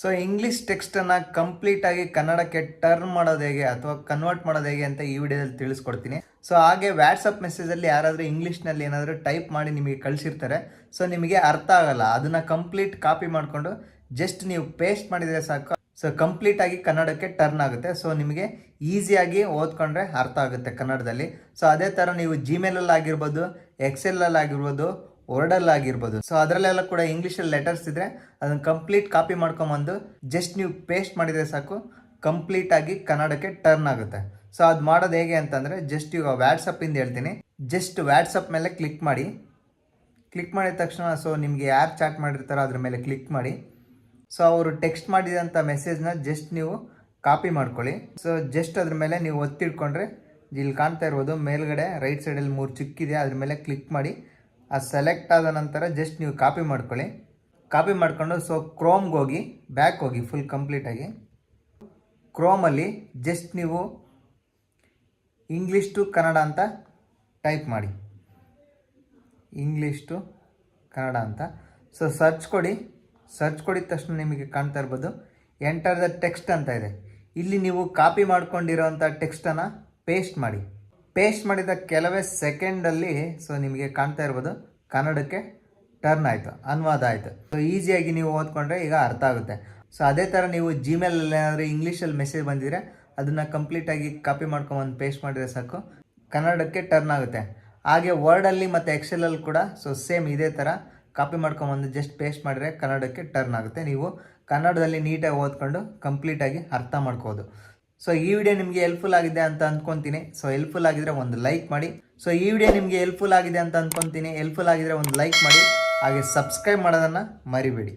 So English ಟೆಕ್ಸ್ಟನ್ನು ಕಂಪ್ಲೀಟಾಗಿ ಕನ್ನಡಕ್ಕೆ turn ಮಾಡೋದು ಹೇಗೆ ಅಥವಾ ಕನ್ವರ್ಟ್ ಮಾಡೋದು ಹೇಗೆ ಅಂತ ಈ ವಿಡಿಯೋದಲ್ಲಿ ತಿಳಿಸ್ಕೊಡ್ತೀನಿ. ಸೊ ಹಾಗೆ ವಾಟ್ಸಪ್ ಮೆಸೇಜಲ್ಲಿ ಯಾರಾದರೂ ಇಂಗ್ಲೀಷ್ನಲ್ಲಿ ಏನಾದರೂ ಟೈಪ್ ಮಾಡಿ ನಿಮಗೆ ಕಳಿಸಿರ್ತಾರೆ. ಸೊ ನಿಮಗೆ ಅರ್ಥ ಆಗಲ್ಲ, ಅದನ್ನು ಕಂಪ್ಲೀಟ್ ಕಾಪಿ ಮಾಡಿಕೊಂಡು ಜಸ್ಟ್ ನೀವು ಪೇಸ್ಟ್ ಮಾಡಿದರೆ ಸಾಕು. ಸೊ ಕಂಪ್ಲೀಟಾಗಿ ಕನ್ನಡಕ್ಕೆ ಟರ್ನ್ ಆಗುತ್ತೆ. ಸೊ ನಿಮಗೆ ಈಸಿಯಾಗಿ ಓದ್ಕೊಂಡ್ರೆ ಅರ್ಥ ಆಗುತ್ತೆ ಕನ್ನಡದಲ್ಲಿ. ಸೊ ಅದೇ ಥರ ನೀವು ಜಿಮೇಲಲ್ಲಿ ಆಗಿರ್ಬೋದು, ಎಕ್ಸೆಲಲ್ಲಿ ಆಗಿರ್ಬೋದು, ವರ್ಡಲ್ಲಿ ಆಗಿರ್ಬೋದು. ಸೊ ಅದರಲ್ಲೆಲ್ಲ ಕೂಡ ಇಂಗ್ಲೀಷಲ್ಲಿ ಲೆಟರ್ಸ್ ಇದ್ದರೆ ಅದನ್ನು ಕಂಪ್ಲೀಟ್ ಕಾಪಿ ಮಾಡ್ಕೊಂಬಂದು ಜಸ್ಟ್ ನೀವು ಪೇಸ್ಟ್ ಮಾಡಿದರೆ ಸಾಕು, ಕಂಪ್ಲೀಟಾಗಿ ಕನ್ನಡಕ್ಕೆ ಟರ್ನ್ ಆಗುತ್ತೆ. ಸೊ ಅದು ಮಾಡೋದು ಹೇಗೆ ಅಂತಂದರೆ ಜಸ್ಟ್ ಈಗ ವ್ಯಾಟ್ಸಪ್ಪಿಂದ ಹೇಳ್ತೀನಿ. ಜಸ್ಟ್ ವ್ಯಾಟ್ಸಪ್ ಮೇಲೆ ಕ್ಲಿಕ್ ಮಾಡಿ. ಕ್ಲಿಕ್ ಮಾಡಿದ ತಕ್ಷಣ ಸೊ ನಿಮಗೆ ಯಾರು ಚಾಟ್ ಮಾಡಿರ್ತಾರೋ ಅದ್ರ ಮೇಲೆ ಕ್ಲಿಕ್ ಮಾಡಿ. ಸೊ ಅವರು ಟೆಕ್ಸ್ಟ್ ಮಾಡಿದಂಥ ಮೆಸೇಜ್ನ ಜಸ್ಟ್ ನೀವು ಕಾಪಿ ಮಾಡ್ಕೊಳ್ಳಿ. ಸೊ ಜಸ್ಟ್ ಅದ್ರ ಮೇಲೆ ನೀವು ಒತ್ತಿಡ್ಕೊಂಡ್ರೆ ಇಲ್ಲಿ ಕಾಣ್ತಾ ಇರ್ಬೋದು ಮೇಲ್ಗಡೆ ರೈಟ್ ಸೈಡಲ್ಲಿ 3 ಚುಕ್ಕಿದೆ, ಅದ್ರ ಮೇಲೆ ಕ್ಲಿಕ್ ಮಾಡಿ. ಅದು ಸೆಲೆಕ್ಟ್ ಆದ ನಂತರ ಜಸ್ಟ್ ನೀವು ಕಾಪಿ ಮಾಡ್ಕೊಳ್ಳಿ. ಕಾಪಿ ಮಾಡಿಕೊಂಡು ಸೊ ಕ್ರೋಮ್ಗೆ ಹೋಗಿ, ಬ್ಯಾಕ್ ಹೋಗಿ ಫುಲ್ ಕಂಪ್ಲೀಟಾಗಿ. ಕ್ರೋಮಲ್ಲಿ ಜಸ್ಟ್ ನೀವು ಇಂಗ್ಲೀಷ್ ಟು ಕನ್ನಡ ಅಂತ ಟೈಪ್ ಮಾಡಿ. ಇಂಗ್ಲೀಷ್ ಟು ಕನ್ನಡ ಅಂತ ಸೊ ಸರ್ಚ್ ಕೊಡಿ. ಸರ್ಚ್ ಕೊಡಿದ ತಕ್ಷಣ ನಿಮಗೆ ಕಾಣ್ತಾ ಇರ್ಬೋದು ಎಂಟರ್ ದ ಟೆಕ್ಸ್ಟ್ ಅಂತ ಇದೆ. ಇಲ್ಲಿ ನೀವು ಕಾಪಿ ಮಾಡ್ಕೊಂಡಿರೋಂಥ ಟೆಕ್ಸ್ಟನ್ನು ಪೇಸ್ಟ್ ಮಾಡಿ. ಪೇಸ್ಟ್ ಮಾಡಿದ ಕೆಲವೇ ಸೆಕೆಂಡಲ್ಲಿ ಸೊ ನಿಮಗೆ ಕಾಣ್ತಾ ಇರ್ಬೋದು ಕನ್ನಡಕ್ಕೆ ಟರ್ನ್ ಆಯಿತು, ಅನುವಾದ ಆಯಿತು. ಸೊ ಈಸಿಯಾಗಿ ನೀವು ಓದ್ಕೊಂಡ್ರೆ ಈಗ ಅರ್ಥ ಆಗುತ್ತೆ. ಸೊ ಅದೇ ಥರ ನೀವು ಜಿಮೇಲಲ್ಲಿ ಏನಾದರೂ ಇಂಗ್ಲೀಷಲ್ಲಿ ಮೆಸೇಜ್ ಬಂದಿದ್ರೆ ಅದನ್ನು ಕಂಪ್ಲೀಟಾಗಿ ಕಾಪಿ ಮಾಡ್ಕೊಂಬಂದು ಪೇಸ್ಟ್ ಮಾಡಿದರೆ ಸಾಕು, ಕನ್ನಡಕ್ಕೆ ಟರ್ನ್ ಆಗುತ್ತೆ. ಹಾಗೆ ವರ್ಡಲ್ಲಿ ಮತ್ತು ಎಕ್ಸೆಲಲ್ಲಿ ಕೂಡ ಸೊ ಸೇಮ್ ಇದೇ ಥರ ಕಾಪಿ ಮಾಡ್ಕೊಂಬಂದು ಜಸ್ಟ್ ಪೇಸ್ಟ್ ಮಾಡಿದ್ರೆ ಕನ್ನಡಕ್ಕೆ ಟರ್ನ್ ಆಗುತ್ತೆ. ನೀವು ಕನ್ನಡದಲ್ಲಿ ನೀಟಾಗಿ ಓದ್ಕೊಂಡು ಕಂಪ್ಲೀಟಾಗಿ ಅರ್ಥ ಮಾಡ್ಕೋಬೋದು. ಸೊ ಈ ವಿಡಿಯೋ ನಿಮಗೆ ಹೆಲ್ಪ್ಫುಲ್ ಆಗಿದೆ ಅಂತ ಅಂದ್ಕೊತೀನಿ. ಸೊ ಹೆಲ್ಪ್ಫುಲ್ ಆಗಿದ್ರೆ ಒಂದು ಲೈಕ್ ಮಾಡಿ. ಸೊ ಈ ವಿಡಿಯೋ ನಿಮಗೆ ಹೆಲ್ಪ್ಫುಲ್ ಆಗಿದೆ ಅಂತ ಅಂದ್ಕೊತೀನಿ. ಹೆಲ್ಪ್ಫುಲ್ ಆಗಿದ್ರೆ ಒಂದು ಲೈಕ್ ಮಾಡಿ. ಹಾಗೆ ಸಬ್ಸ್ಕ್ರೈಬ್ ಮಾಡೋದನ್ನು ಮರಿಬೇಡಿ.